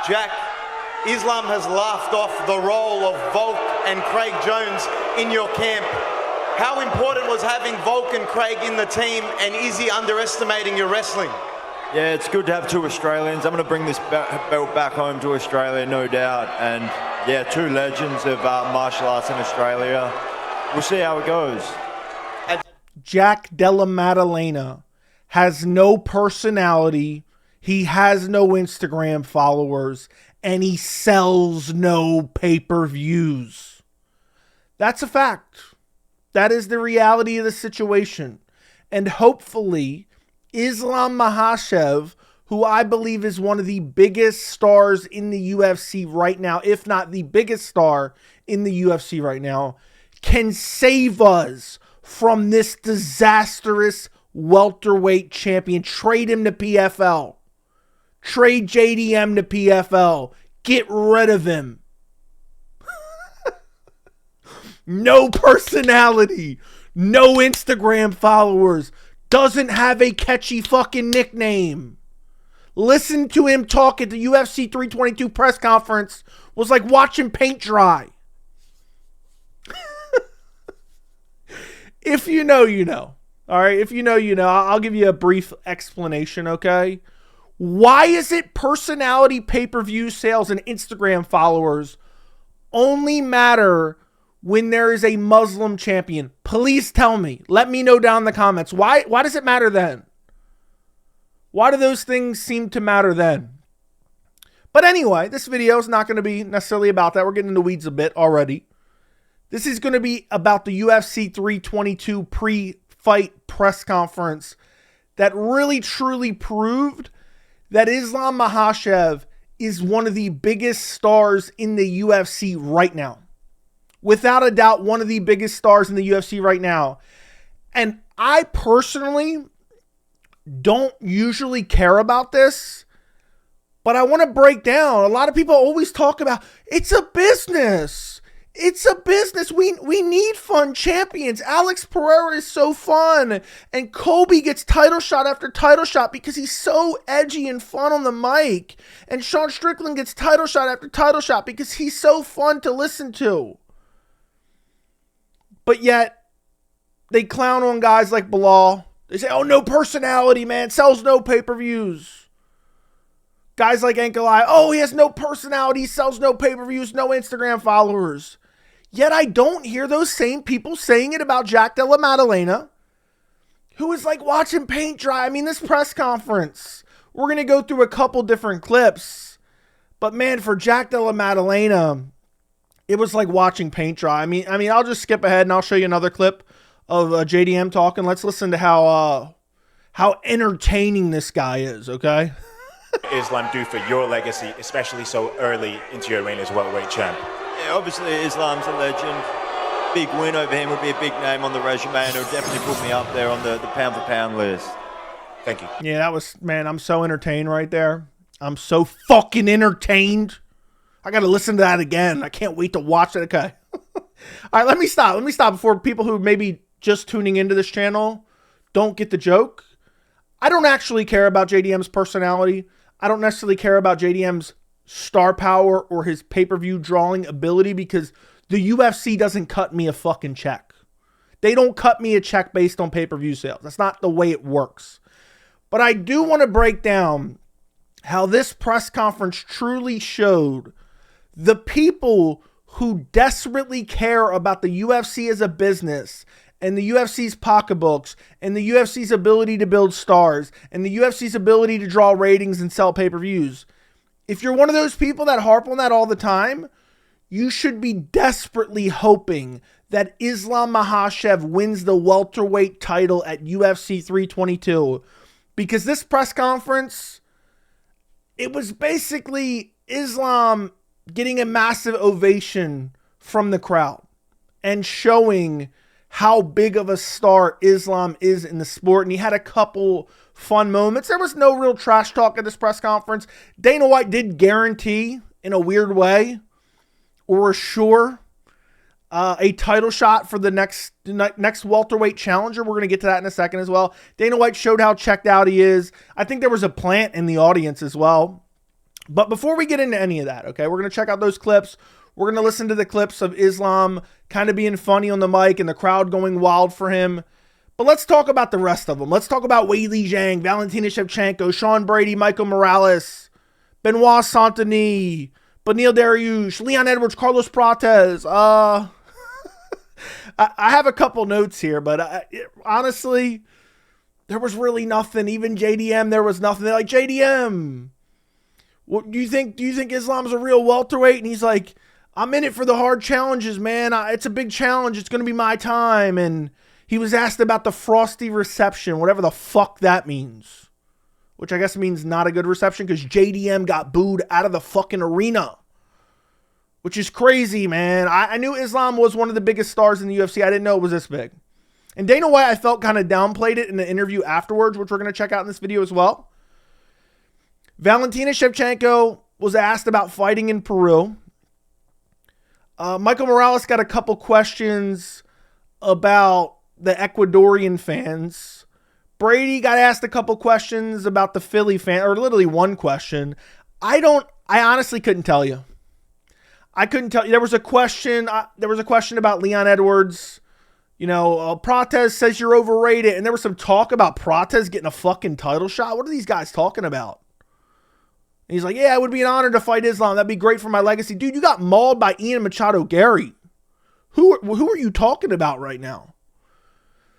Jack, Islam has laughed off the role of Volk and Craig Jones in your camp. How important was having Volk and Craig in the team, and is he underestimating your wrestling? Yeah, it's good to have two Australians. I'm going to bring this belt back home to Australia, no doubt. And yeah, two legends of martial arts in Australia. We'll see how it goes. Jack Della Maddalena has no personality. He has no Instagram followers, and he sells no pay-per-views. That's a fact. That is the reality of the situation. And hopefully, Islam Makhachev, who I believe is one of the biggest stars in the UFC right now, if not the biggest star in the UFC right now, can save us from this disastrous welterweight champion. Trade him to PFL. Trade JDM to PFL. Get rid of him. No personality. No Instagram followers. Doesn't have a catchy fucking nickname. Listen to him talk at the UFC 322 press conference was like watching paint dry. If you know, you know. All right, if you know, you know. I'll give you a brief explanation, okay? Why is it personality pay-per-view sales and Instagram followers only matter when there is a Muslim champion? Please tell me. Let me know down in the comments. Why does it matter then? Why do those things seem to matter then? But anyway, this video is not going to be necessarily about that. We're getting in the weeds a bit already. This is going to be about the UFC 322 pre-fight press conference that really truly proved that Islam Makhachev is one of the biggest stars in the UFC right now. Without a doubt, one of the biggest stars in the UFC right now. And I personally don't usually care about this, but I want to break down. A lot of people always talk about, it's a business. It's a business. We need fun champions. Alex Pereira is so fun. And Kobe gets title shot after title shot because he's so edgy and fun on the mic. And Sean Strickland gets title shot after title shot because he's so fun to listen to. But yet, they clown on guys like Bilal. They say, oh, no personality, man. Sells no pay-per-views. Guys like Ankalaev, oh, he has no personality. He sells no pay-per-views, no Instagram followers. Yet I don't hear those same people saying it about Jack Della Maddalena, who is like watching paint dry. I mean, this press conference, we're going to go through a couple different clips. But man, for Jack Della Maddalena, it was like watching paint dry. I mean, I'll just skip ahead and I'll show you another clip of JDM talking. Let's listen to how entertaining this guy is, okay? Islam do for your legacy, especially so early into your reign as welterweight champ? Yeah, obviously Islam's a legend. Big win over him would be a big name on the resume, and it would definitely put me up there on the pound-for-pound list. Thank you. Yeah, that was, man, I'm so entertained right there. I'm so fucking entertained. I got to listen to that again. I can't wait to watch it. Okay. All right, let me stop. Let me stop before people who may be just tuning into this channel don't get the joke. I don't actually care about JDM's personality. I don't necessarily care about JDM's star power or his pay-per-view drawing ability because the UFC doesn't cut me a fucking check. They don't cut me a check based on pay-per-view sales. That's not the way it works. But I do want to break down how this press conference truly showed the people who desperately care about the UFC as a business and the UFC's pocketbooks and the UFC's ability to build stars and the UFC's ability to draw ratings and sell pay-per-views. If you're one of those people that harp on that all the time, you should be desperately hoping that Islam Makhachev wins the welterweight title at UFC 322. Because this press conference, it was basically Islam getting a massive ovation from the crowd and showing how big of a star Islam is in the sport. And he had a couple fun moments. There was no real trash talk at this press conference. Dana White did guarantee, in a weird way, or assure, a title shot for the next welterweight challenger. We're going to get to that in a second as well. Dana White showed how checked out he is. I think there was a plant in the audience as well But before we get into any of that, okay, we're going to check out those clips. We're going to listen to the clips of Islam kind of being funny on the mic and the crowd going wild for him. But let's talk about the rest of them. Let's talk about Weili Zhang, Valentina Shevchenko, Sean Brady, Michael Morales, Benoit Saint-Denis, Beneil Dariush, Leon Edwards, Carlos Prates. I have a couple notes here, but honestly, there was really nothing. Even JDM, there was nothing. They're like, JDM, what do you think? Do you think Islam's a real welterweight? And he's like, I'm in it for the hard challenges, man. It's a big challenge. It's going to be my time. And he was asked about the frosty reception, whatever the fuck that means. Which I guess means not a good reception because JDM got booed out of the fucking arena. Which is crazy, man. I knew Islam was one of the biggest stars in the UFC. I didn't know it was this big. And Dana White, I felt, kind of downplayed it in the interview afterwards, which we're going to check out in this video as well. Valentina Shevchenko was asked about fighting in Peru. Michael Morales got a couple questions about the Ecuadorian fans. Brady got asked a couple questions about the Philly fan, or literally one question. I honestly couldn't tell you. I couldn't tell you. There was a question about Leon Edwards. You know, Prates says you're overrated. And there was some talk about Prates getting a fucking title shot. What are these guys talking about? And he's like, yeah, it would be an honor to fight Islam. That'd be great for my legacy. Dude, you got mauled by Ian Machado Gary. Who are you talking about right now?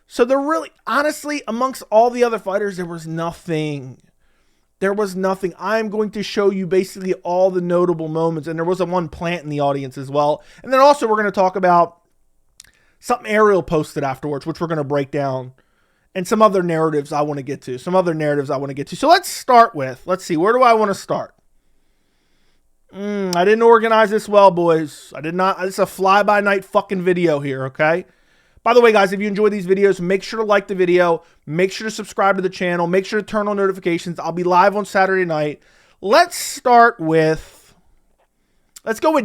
So they're really, honestly, amongst all the other fighters, there was nothing. There was nothing. I'm going to show you basically all the notable moments. And there was a one plant in the audience as well. And then also we're going to talk about something Ariel posted afterwards, which we're going to break down. And some other narratives I want to get to. So let's start with, let's see, where do I want to start? I didn't organize this well, boys. I did not. It's a fly-by-night fucking video here, okay? By the way, guys, if you enjoy these videos, make sure to like the video. Make sure to subscribe to the channel. Make sure to turn on notifications. I'll be live on Saturday night. Let's go with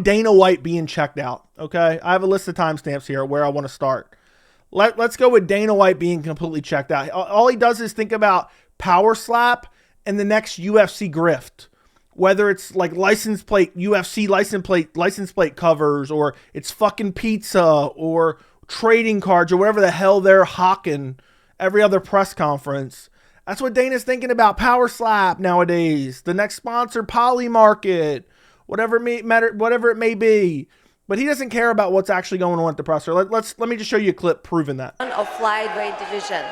Dana White being checked out, okay? I have a list of timestamps here where I want to start. Let's go with Dana White being completely checked out. All he does is think about power slap and the next UFC grift. Whether it's like license plate, UFC license plate covers, or it's fucking pizza, or trading cards, or whatever the hell they're hawking every other press conference. That's what Dana's thinking about, power slap nowadays. The next sponsor, Poly Market, whatever it may be. But he doesn't care about what's actually going on at the presser. Let me just show you a clip proving that. Of flyweight division.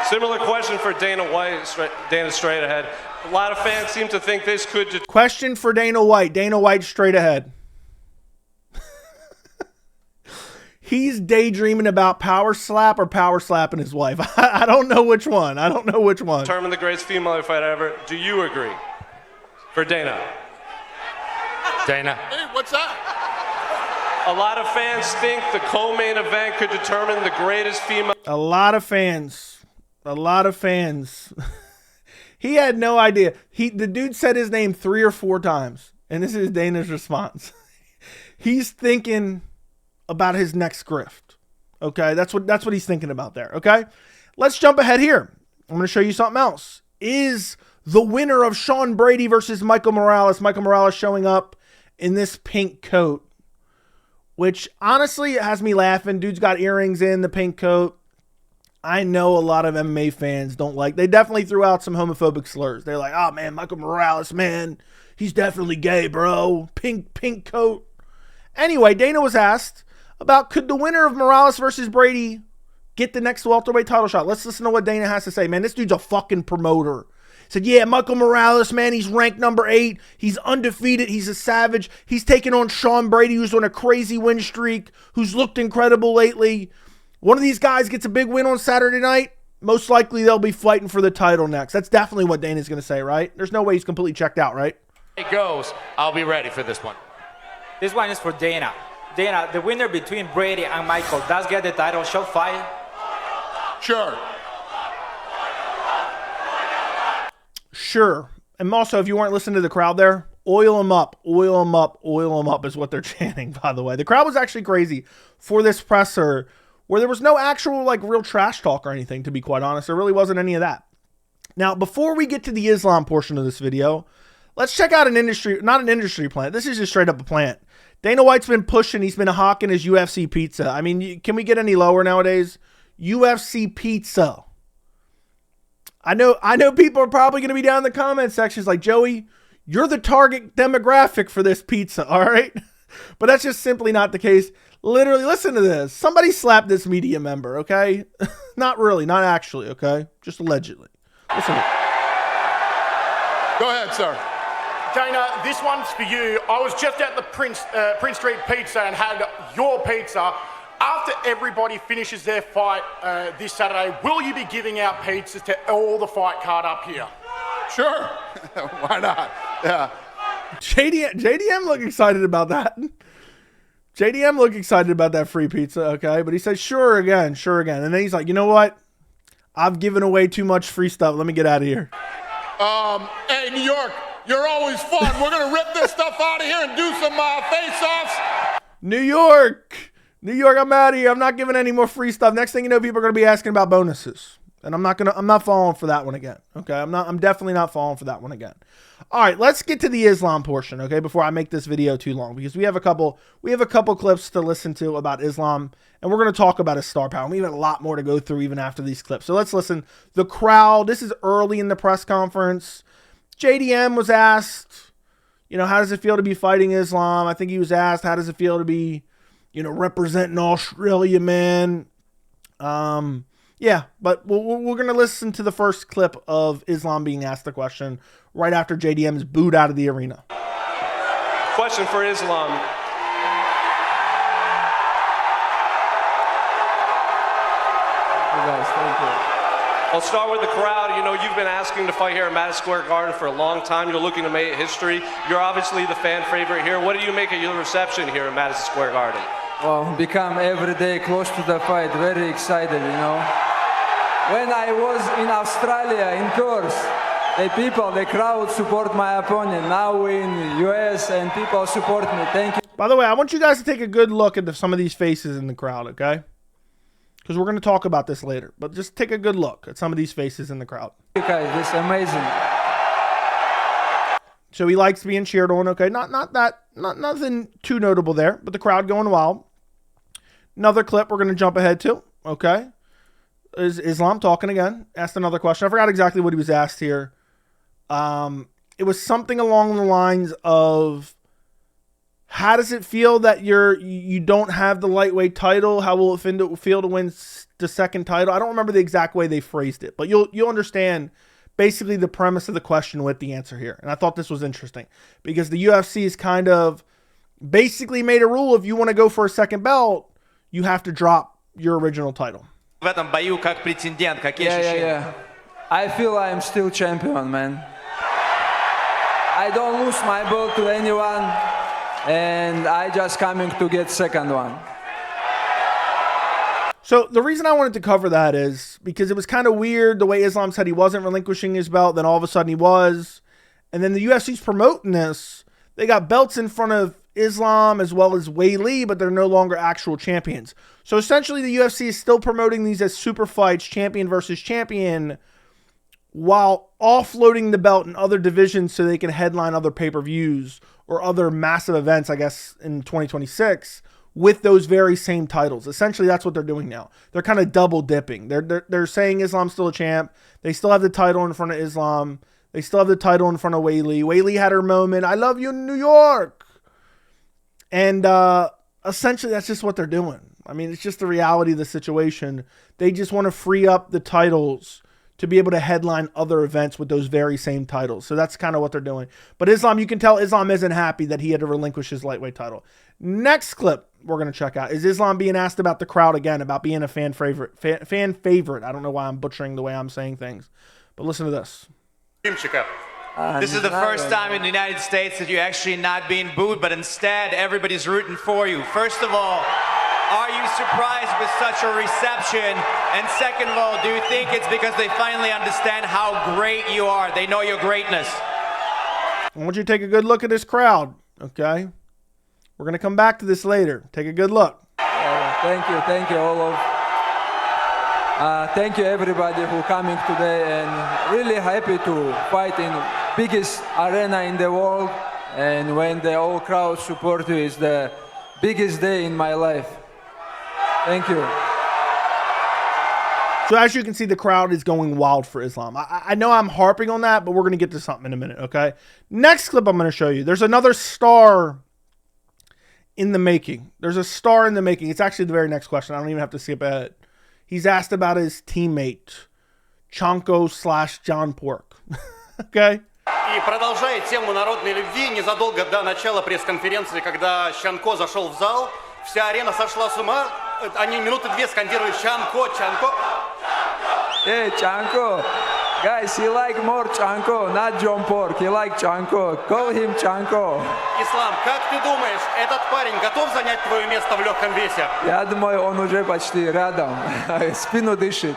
Similar question for Dana White. Dana, straight ahead. A lot of fans seem to think this could... Question for Dana White. Dana White straight ahead. He's daydreaming about power slap or power slapping his wife. I don't know which one. Determine the greatest female fighter ever. Do you agree? For Dana. Dana. Hey, what's that? A lot of fans think the co-main event could determine the greatest female... A lot of fans. He had no idea. The dude said his name 3 or 4 times. And this is Dana's response. He's thinking about his next grift. Okay? That's what he's thinking about there. Okay? Let's jump ahead here. I'm going to show you something else. Is the winner of Sean Brady versus Michael Morales. Michael Morales showing up in this pink coat, which honestly has me laughing. Dude's got earrings in the pink coat. I know a lot of MMA fans don't like. They definitely threw out some homophobic slurs. They're like, "Oh man, Michael Morales, man, he's definitely gay, bro. Pink coat." Anyway, Dana was asked about could the winner of Morales versus Brady get the next welterweight title shot. Let's listen to what Dana has to say. Man, this dude's a fucking promoter. Said, yeah, Michael Morales, man, he's ranked number 8. He's undefeated. He's a savage. He's taking on Sean Brady, who's on a crazy win streak, who's looked incredible lately. One of these guys gets a big win on Saturday night. Most likely they'll be fighting for the title next. That's definitely what Dana's going to say, right? There's no way he's completely checked out, right? It goes. I'll be ready for this one. This one is for Dana. Dana, the winner between Brady and Michael does get the title shot fight? Sure. Sure. And also, if you weren't listening to the crowd there, oil them up, oil them up, oil them up is what they're chanting, by the way. The crowd was actually crazy for this presser where there was no actual, like, real trash talk or anything, to be quite honest. There really wasn't any of that. Now, before we get to the Islam portion of this video, let's check out not an industry plant. This is just straight up a plant. Dana White's been pushing. He's been hawking his UFC pizza. I mean, can we get any lower nowadays? UFC pizza. I know people are probably going to be down in the comment sections like, Joey, you're the target demographic for this pizza, all right? But that's just simply not the case. Literally, listen to this. Somebody slapped this media member, okay? Not really, not actually, okay? Just allegedly. Listen. Go ahead, sir. Dana, this one's for you. I was just at the Prince Street Pizza and had your pizza. After everybody finishes their fight this Saturday, will you be giving out pizzas to all the fight card up here? Sure. Why not? Yeah. JDM look excited about that. JDM look excited about that free pizza, okay? But he said, sure again. And then he's like, you know what? I've given away too much free stuff. Let me get out of here. Hey, New York, you're always fun. We're going to rip this stuff out of here and do some face-offs. New York, I'm out of here. I'm not giving any more free stuff. Next thing you know, people are going to be asking about bonuses. And I'm not falling for that one again. Okay. I'm definitely not falling for that one again. All right, let's get to the Islam portion, okay, before I make this video too long, because we have a couple clips to listen to about Islam, and we're going to talk about his star power. We have a lot more to go through even after these clips. So let's listen. The crowd, this is early in the press conference. JDM was asked, how does it feel to be fighting Islam? I think he was asked, how does it feel to be, representing Australia, man? Yeah, but we're going to listen to the first clip of Islam being asked the question right after JDM is booed out of the arena. Question for Islam. Thank you. I'll start with the crowd. You've been asking to fight here at Madison Square Garden for a long time. You're looking to make history. You're obviously the fan favorite here. What do you make of your reception here at Madison Square Garden? Well, become every day close to the fight. Very excited, When I was in Australia, in course, the crowd support my opponent. Now we're in US and people support me. Thank you. By the way, I want you guys to take a good look at some of these faces in the crowd, okay? Because we're going to talk about this later. But just take a good look at some of these faces in the crowd. Okay, this is amazing. So he likes being cheered on, okay? Nothing too notable there, but the crowd going wild. Another clip we're going to jump ahead to, okay? Is Islam talking again? Asked another question. I forgot exactly what he was asked here. It was something along the lines of, how does it feel that you don't have the lightweight title? How will it feel to win the second title? I don't remember the exact way they phrased it, but you'll understand basically the premise of the question with the answer here. And I thought this was interesting because the UFC has kind of basically made a rule. If you want to go for a second belt, you have to drop your original title. Yeah. I feel I'm still champion, man. I don't lose my belt to anyone, and I just coming to get second one. So the reason I wanted to cover that is because it was kind of weird the way Islam said he wasn't relinquishing his belt, then all of a sudden he was. And then the UFC's promoting this. They got belts in front of Islam as well as Weili, but they're no longer actual champions. So essentially the UFC is still promoting these as super fights, champion versus champion, while offloading the belt in other divisions so they can headline other pay-per-views or other massive events, I guess, in 2026 with those very same titles. Essentially, that's what they're doing now. They're kind of double dipping. They're saying Islam's still a champ. They still have the title in front of Islam. They still have the title in front of Weili. Weili had her moment. I love you, New York. And essentially, that's just what they're doing. I mean, it's just the reality of the situation. They just want to free up the titles to be able to headline other events with those very same titles. So that's kind of what they're doing. But Islam, you can tell Islam isn't happy that he had to relinquish his lightweight title. Next clip we're going to check out is Islam being asked about the crowd again, about being a fan favorite. I don't know why I'm butchering the way I'm saying things. But listen to this. This is the first time in the United States that you're actually not being booed, but instead everybody's rooting for you. First of all, are you surprised with such a reception? And second of all, do you think it's because they finally understand how great you are? They know your greatness. I want you to take a good look at this crowd, okay? We're going to come back to this later. Take a good look. Thank you, Olof. Thank you everybody who coming today, and really happy to fight in biggest arena in the world. And when the whole crowd support you, is the biggest day in my life. Thank you. So as you can see, the crowd is going wild for Islam. I know I'm harping on that, but we're going to get to something in a minute, okay? Next clip I'm going to show you. There's another star in the making. There's a star in the making. It's actually the very next question. I don't even have to skip ahead. He's asked about his teammate, Chanko/John Pork. Okay? И продолжая тему народной любви, незадолго до начала пресс-конференции, когда Чанко зашел в зал, вся арена сошла с ума. Они минуты две скандировали «Чанко, Чанко». Hey, Chanko. Guys, he like more Chanko, not John Pork. He like Chanko. Call him Chanko. Ислам, как ты думаешь, этот парень готов занять твое место в легком весе? Я думаю, он уже почти рядом. Спину дышит.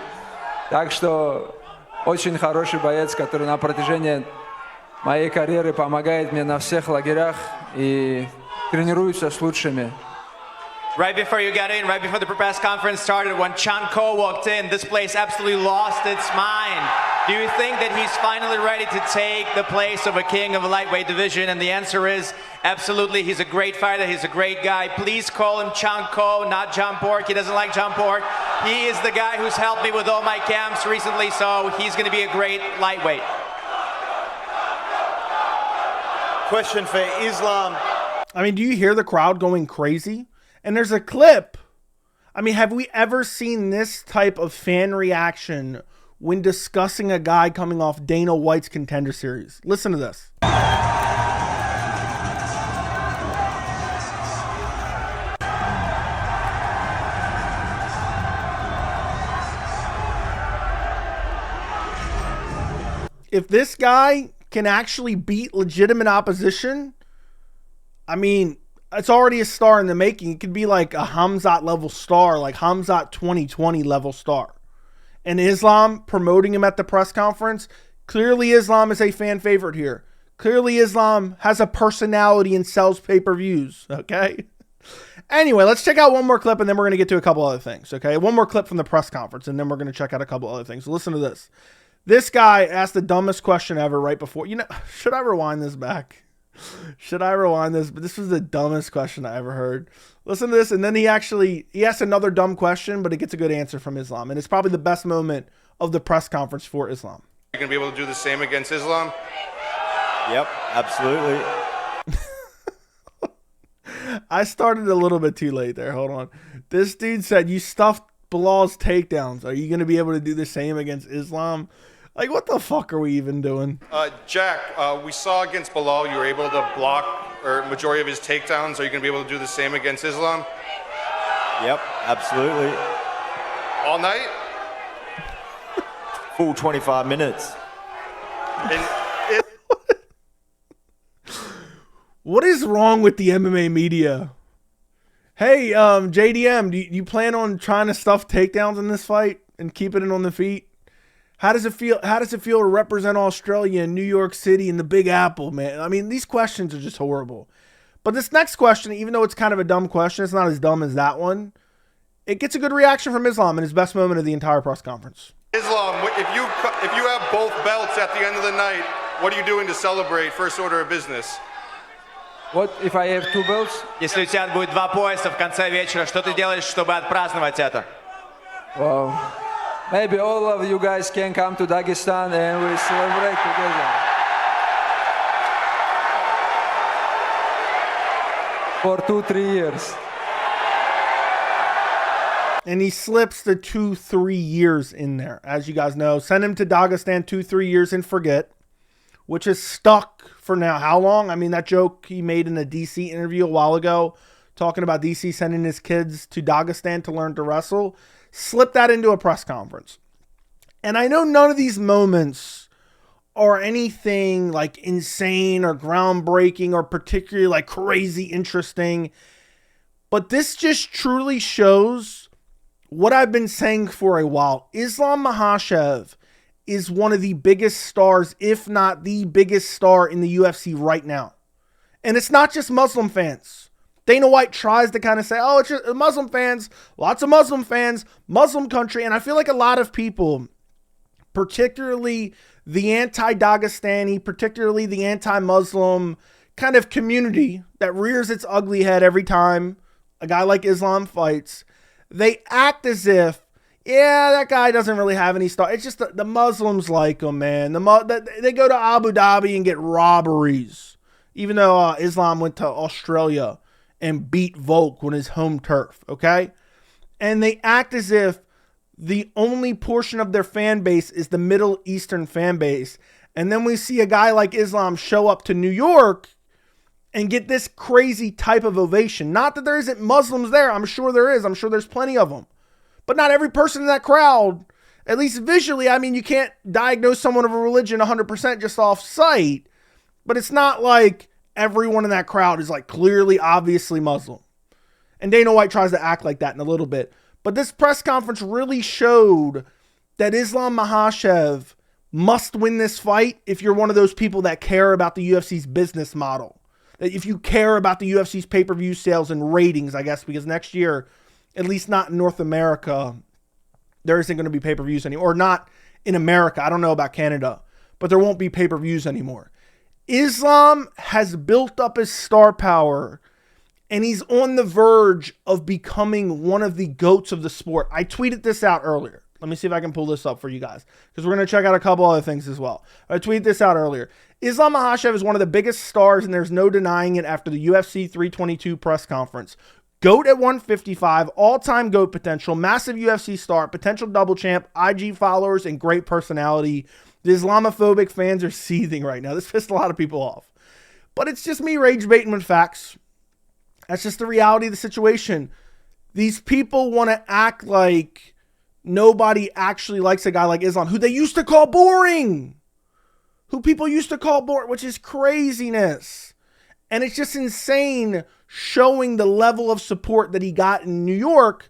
Так что очень хороший боец, который на протяжении моей карьеры помогает мне на всех лагерях и тренируется с лучшими. Right before you got in, right before the press conference started, when Chanko walked in, this place absolutely lost its mind. Do you think that he's finally ready to take the place of a king of a lightweight division? And the answer is absolutely. He's a great fighter. He's a great guy. Please call him Chanko, not John Pork. He doesn't like John Pork. He is the guy who's helped me with all my camps recently, so he's going to be a great lightweight. Question for Islam. I mean, do you hear the crowd going crazy? And there's a clip. I mean, have we ever seen this type of fan reaction when discussing a guy coming off Dana White's Contender Series? Listen to this. If this guy can actually beat legitimate opposition, I mean, it's already a star in the making. It could be like a Hamzat level star, like Hamzat 2020 level star. And Islam promoting him at the press conference, clearly Islam is a fan favorite here. Clearly Islam has a personality and sells pay-per-views, okay? Anyway, let's check out one more clip and then we're going to get to a couple other things, okay? One more clip from the press conference and then we're going to check out a couple other things. So listen to this. This guy asked the dumbest question ever right before. You know, should I rewind this back? Should I rewind this? But this was the dumbest question I ever heard. Listen to this, and then he asked another dumb question, but it gets a good answer from Islam. And it's probably the best moment of the press conference for Islam. You're going to be able to do the same against Islam? Yep, absolutely. I started a little bit too late there. Hold on. This dude said, you stuffed Bilal's takedowns. Are you going to be able to do the same against Islam? Like, what the fuck are we even doing? Jack, we saw against Belal you were able to block or majority of his takedowns. Are you going to be able to do the same against Islam? Yep, absolutely. All night? Full 25 minutes. What is wrong with the MMA media? Hey, JDM, do you plan on trying to stuff takedowns in this fight and keeping it on the feet? How does it feel? How does it feel to represent Australia and New York City and the Big Apple, man? I mean, these questions are just horrible. But this next question, even though it's kind of a dumb question, it's not as dumb as that one. It gets a good reaction from Islam in his best moment of the entire press conference. Islam, if you have both belts at the end of the night, what are you doing to celebrate first order of business? What if I have two belts? Если у тебя будет два пояса в конце вечера, что ты делаешь, чтобы отпраздновать это? Wow. Maybe all of you guys can come to Dagestan and we celebrate together. For 2-3 years. And he slips the 2-3 years in there. As you guys know, send him to Dagestan 2-3 years and forget, which is stuck for now. How long? I mean, that joke he made in a DC interview a while ago, talking about DC sending his kids to Dagestan to learn to wrestle. Slip that into a press conference. And I know none of these moments are anything like insane or groundbreaking or particularly like crazy interesting. But this just truly shows what I've been saying for a while. Islam Makhachev is one of the biggest stars, if not the biggest star in the UFC right now. And it's not just Muslim fans. Dana White tries to kind of say, oh, it's just Muslim fans, lots of Muslim fans, Muslim country. And I feel like a lot of people, particularly the anti-Dagestani, particularly the anti-Muslim kind of community that rears its ugly head every time a guy like Islam fights, they act as if, yeah, that guy doesn't really have any star. It's just the Muslims like him, man. They go to Abu Dhabi and get robberies, even though Islam went to Australia and beat Volk on his home turf, okay? And they act as if the only portion of their fan base is the Middle Eastern fan base. And then we see a guy like Islam show up to New York and get this crazy type of ovation. Not that there isn't Muslims there. I'm sure there is. I'm sure there's plenty of them. But not every person in that crowd, at least visually, I mean, you can't diagnose someone of a religion 100% just off sight. But it's not like everyone in that crowd is like clearly, obviously Muslim. And Dana White tries to act like that in a little bit. But this press conference really showed that Islam Makhachev must win this fight if you're one of those people that care about the UFC's business model. That if you care about the UFC's pay-per-view sales and ratings, I guess, because next year, at least not in North America, there isn't going to be pay-per-views anymore. Or not in America. I don't know about Canada. But there won't be pay-per-views anymore. Islam has built up his star power, and he's on the verge of becoming one of the GOATs of the sport. I tweeted this out earlier. Let me see if I can pull this up for you guys, because we're going to check out a couple other things as well. I tweeted this out earlier. Islam Makhachev is one of the biggest stars, and there's no denying it after the UFC 322 press conference. GOAT at 155, all-time GOAT potential, massive UFC star, potential double champ, IG followers, and great personality. The Islamophobic fans are seething right now. This pissed a lot of people off. But it's just me rage baiting with facts. That's just the reality of the situation. These people want to act like nobody actually likes a guy like Islam, who they used to call boring. Who people used to call boring, which is craziness. And it's just insane showing the level of support that he got in New York.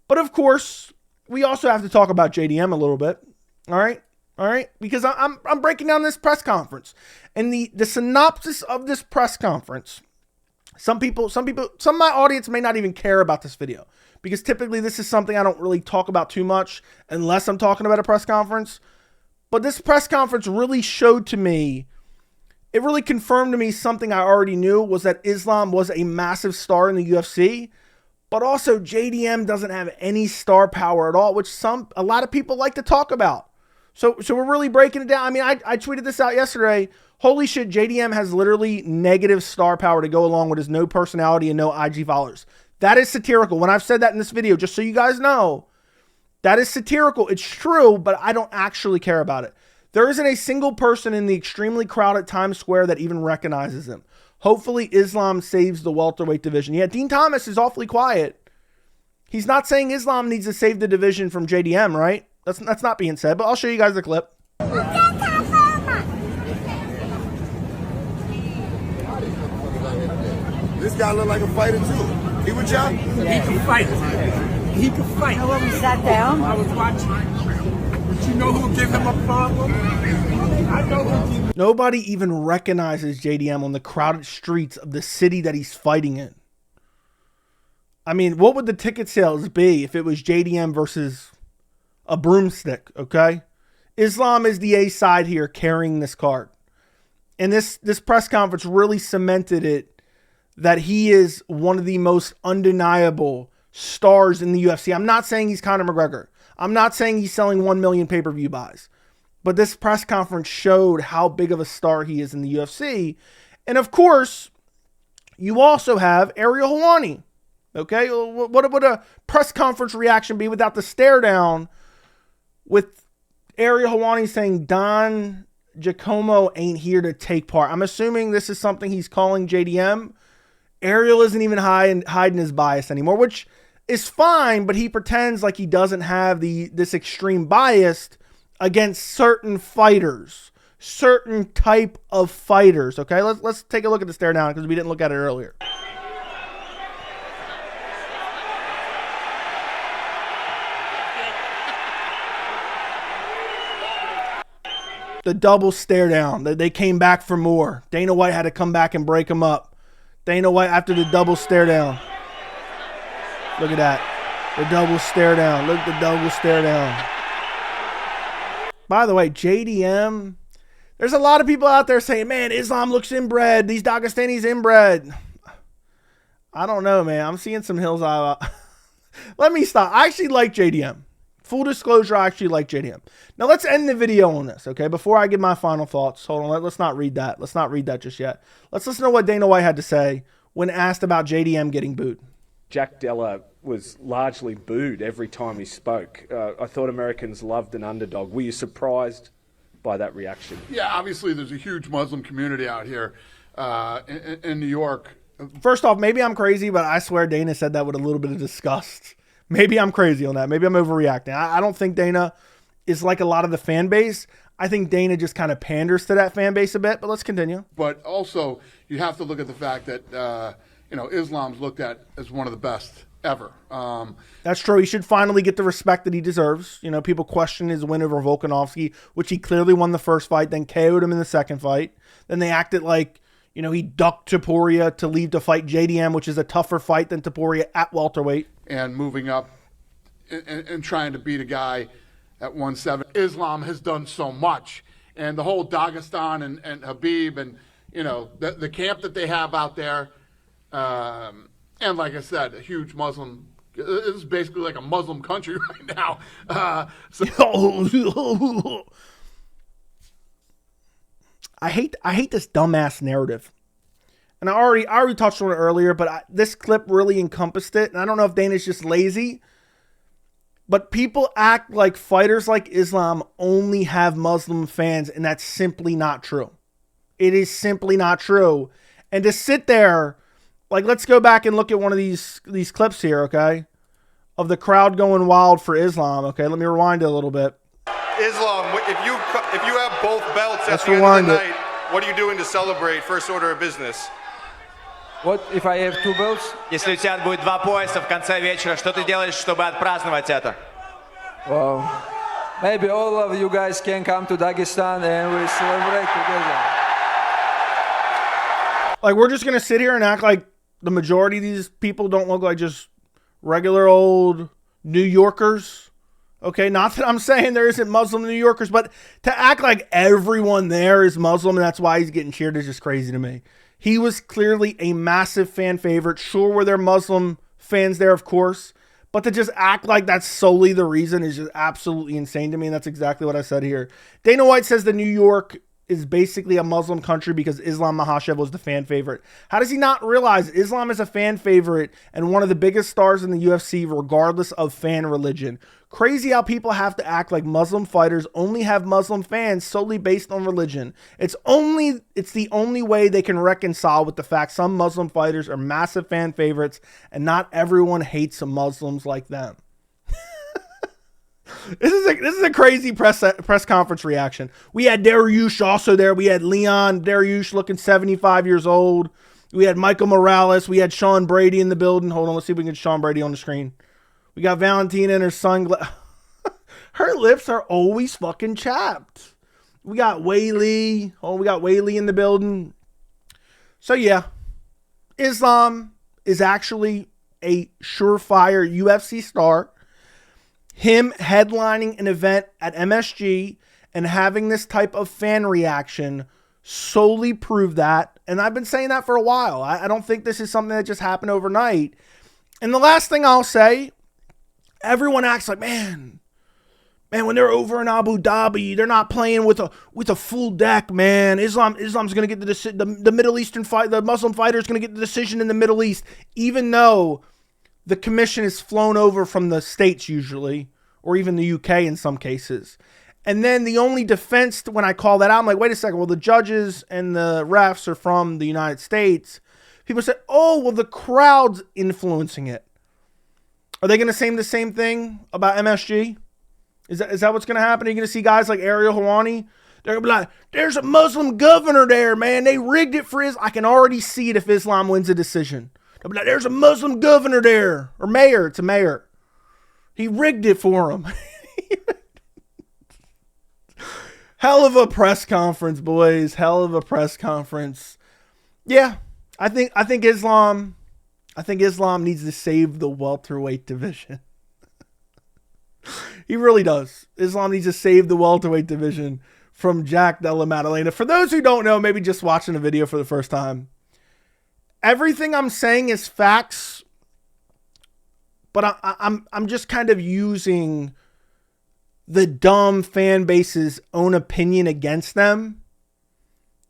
But of course, we also have to talk about JDM a little bit. All right? All right? Because I'm breaking down this press conference. And the synopsis of this press conference, some of my audience may not even care about this video, because typically this is something I don't really talk about too much unless I'm talking about a press conference. But this press conference really showed to me, it really confirmed to me something I already knew, was that Islam was a massive star in the UFC, but also JDM doesn't have any star power at all, which a lot of people like to talk about. So we're really breaking it down. I mean, I tweeted this out yesterday. Holy shit, JDM has literally negative star power to go along with his no personality and no IG followers. That is satirical. When I've said that in this video, just so you guys know, that is satirical. It's true, but I don't actually care about it. There isn't a single person in the extremely crowded Times Square that even recognizes him. Hopefully Islam saves the welterweight division. Yeah, Dean Thomas is awfully quiet. He's not saying Islam needs to save the division from JDM, right? That's not being said, but I'll show you guys the clip. This guy look like a fighter too. He with y'all? He can fight. He can fight. You know when we sat down? I was watching. But you know who gave him a problem? I know who gave him. Nobody even recognizes JDM on the crowded streets of the city that he's fighting in. I mean, what would the ticket sales be if it was JDM versus a broomstick, okay? Islam is the A side here carrying this card. And this press conference really cemented it, that he is one of the most undeniable stars in the UFC. I'm not saying he's Conor McGregor. I'm not saying he's selling 1 million pay-per-view buys. But this press conference showed how big of a star he is in the UFC. And of course, you also have Ariel Helwani. Okay? What would a press conference reaction be without the stare down with Ariel Helwani saying Don Giacomo ain't here to take part? I'm assuming this is something he's calling JDM. Ariel isn't even hiding his bias anymore, which is fine, but he pretends like he doesn't have this extreme bias against certain fighters, certain type of fighters. Okay, let's take a look at the stare down because we didn't look at it earlier. The double stare down. They came back for more. Dana White had to come back and break them up. Dana White after the double stare down. Look at that. The double stare down. Look at the double stare down. By the way, JDM, there's a lot of people out there saying, man, Islam looks inbred. These Dagestanis inbred. I don't know, man. I'm seeing some hills out. Let me stop. I actually like JDM. Full disclosure, I actually like JDM. Now, let's end the video on this, okay? Before I give my final thoughts. Hold on. Let's not read that. Let's not read that just yet. Let's listen to what Dana White had to say when asked about JDM getting booed. Jack Della was largely booed every time he spoke. I thought Americans loved an underdog. Were you surprised by that reaction? Yeah, obviously there's a huge Muslim community out here in New York. First off, maybe I'm crazy, but I swear Dana said that with a little bit of disgust. Maybe I'm crazy on that. Maybe I'm overreacting. I don't think Dana is like a lot of the fan base. I think Dana just kind of panders to that fan base a bit, but let's continue. But also, you have to look at the fact that, Islam's looked at as one of the best ever. That's true. He should finally get the respect that he deserves. People question his win over Volkanovski, which he clearly won the first fight, then KO'd him in the second fight. Then they acted like, he ducked Topuria to leave to fight JDM, which is a tougher fight than Topuria at welterweight. And moving up and trying to beat a guy at 170. Islam has done so much. And the whole Dagestan and Habib and, the camp that they have out there. And like I said, a huge Muslim. This is basically like a Muslim country right now. I hate this dumbass narrative. And I already touched on it earlier, but this clip really encompassed it. And I don't know if Dana's just lazy, but people act like fighters like Islam only have Muslim fans, and that's simply not true. It is simply not true. And to sit there, let's go back and look at one of these clips here, okay, of the crowd going wild for Islam. Okay, let me rewind it a little bit. Islam, if you have both belts Let's at the end of the rewind it. night, what are you doing to celebrate first order of business? What if I have 2 belts? Если у тебя будет 2 пояса в конце вечера, что ты делаешь, чтобы отпраздновать это? Well, maybe all of you guys can come to Dagestan and we celebrate together. We're just going to sit here and act like the majority of these people don't look like just regular old New Yorkers. Okay, not that I'm saying there isn't Muslim New Yorkers, but to act like everyone there is Muslim and that's why he's getting cheered is just crazy to me. He was clearly a massive fan favorite. Sure, were there Muslim fans there, of course, but to just act like that's solely the reason is just absolutely insane to me, and that's exactly what I said here. Dana White says that New York is basically a Muslim country because Islam Makhachev was the fan favorite. How does he not realize Islam is a fan favorite and one of the biggest stars in the UFC regardless of fan religion? Crazy how people have to act like Muslim fighters only have Muslim fans solely based on religion. It's the only way they can reconcile with the fact some Muslim fighters are massive fan favorites and not everyone hates Muslims like them. This is a crazy press conference reaction. We had Dariush also there. We had Leon Dariush looking 75 years old. We had Michael Morales. We had Sean Brady in the building. Hold on, let's see if we can get Sean Brady on the screen. We got Valentina and her son. Her lips are always fucking chapped. We got Weili. Oh, we got Weili in the building. So yeah, Islam is actually a surefire UFC star. Him headlining an event at MSG and having this type of fan reaction solely proved that. And I've been saying that for a while. I don't think this is something that just happened overnight. And the last thing I'll say, everyone acts like, man, when they're over in Abu Dhabi, they're not playing with a full deck, man. Islam's going to get the Middle Eastern fight. The Muslim fighter is going to get the decision in the Middle East, even though the commission is flown over from the States usually, or even the UK in some cases. And then the only defense when I call that out, I'm like, wait a second, well, the judges and the refs are from the United States. People say, oh, well, the crowd's influencing it. Are they going to say the same thing about MSG? Is that what's going to happen? Are you going to see guys like Ariel Helwani? They're going to be like, there's a Muslim governor there, man. They rigged it for I can already see it if Islam wins a decision. They'll be like, there's a Muslim governor there. Or mayor. It's a mayor. He rigged it for him. Hell of a press conference, boys. Hell of a press conference. Yeah, I think Islam needs to save the welterweight division. He really does. Islam needs to save the welterweight division from Jack Della Maddalena. For those who don't know, maybe just watching the video for the first time, everything I'm saying is facts, but I'm just kind of using the dumb fan base's own opinion against them,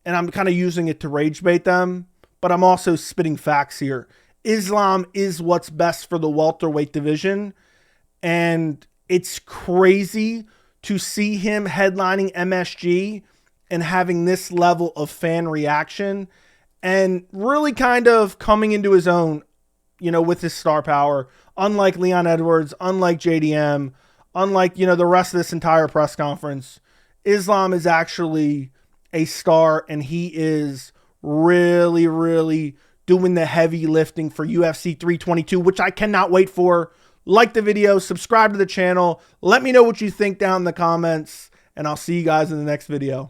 and I'm kind of using it to rage bait them, but I'm also spitting facts here. Islam is what's best for the welterweight division, and it's crazy to see him headlining MSG and having this level of fan reaction and really kind of coming into his own, with his star power, unlike Leon Edwards, unlike JDM, unlike, the rest of this entire press conference. Islam is actually a star, and he is really, really doing the heavy lifting for UFC 322, which I cannot wait for. Like the video, subscribe to the channel. Let me know what you think down in the comments, and I'll see you guys in the next video.